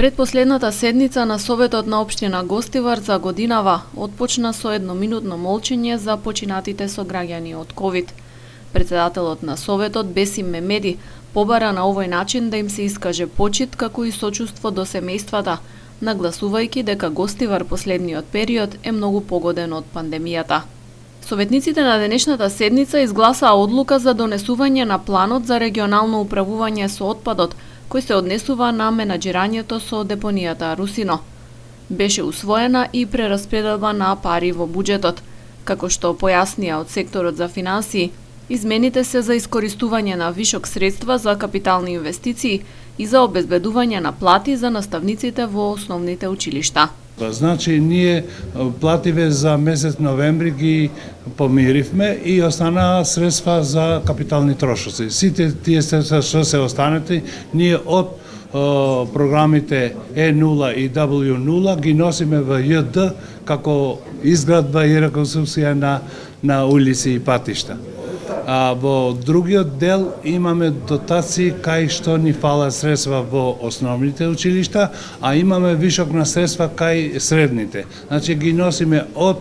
Предпоследната седница на Советот на општина Гостивар за годинава отпочна со едноминутно молчење за починатите сограѓани од ковид. Председателот на Советот Бесим Мемеди побара на овој начин да им се искаже почит како и сочувство до семејствата, нагласувајќи дека Гостивар последниот период е многу погоден од пандемијата. Советниците на денешната седница изгласаа одлука за донесување на планот за регионално управување со отпадот, кој се однесува на менаџирањето со депонијата Русино. Беше усвоена и прераспределба на пари во буџетот. Како што појаснија од секторот за финансии, измените се за искористување на вишок средства за капитални инвестиции и за обезбедување на плати за наставниците во основните училишта. Значи, ние плативе за месец новември ги помиривме и останаа средства за капитални трошоци. Сите тие средства што се останати, ние од програмите Е0 и W0 ги носиме во ЈД како изградба и реконструкција на улици и патишта. А во другиот дел имаме дотации кај што ни фала средства во основните училишта, а имаме вишок на средства кај средните. Значи ги носиме од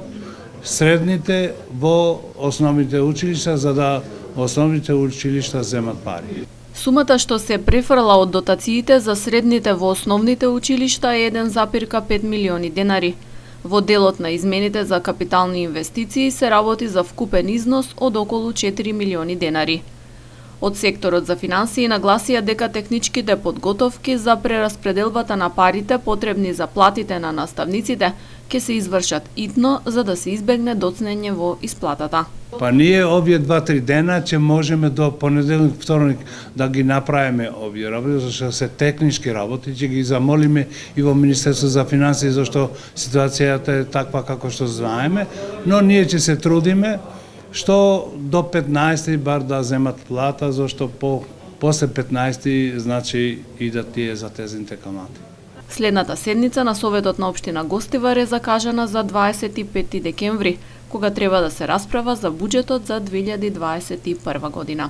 средните во основните училишта за да основните училишта земат пари. Сумата што се префрла од дотациите за средните во основните училишта е 1,5 милиони денари. Во делот на измените за капитални инвестиции се работи за вкупен износ од околу 4 милиони денари. Од секторот за финансии нагласија дека техничките подготовки за прераспределбата на парите потребни за платите на наставниците ќе се извршат итно за да се избегне доцнење во исплатата. Па ние овие 2-3 дена ќе можеме до понеделник, вторник да ги направиме овие работи, зашто се технички работи, ќе ги замолиме и во Министерство за финансии, зашто ситуацијата е таква како што знаеме, но ние ќе се трудиме што до 15 бар да земат плата, зашто после 15 значи идат тие затезните камати. Следната седница на Советот на општина Гостивар е закажана за 25 декември, кога треба да се расправа за буџетот за 2021 година.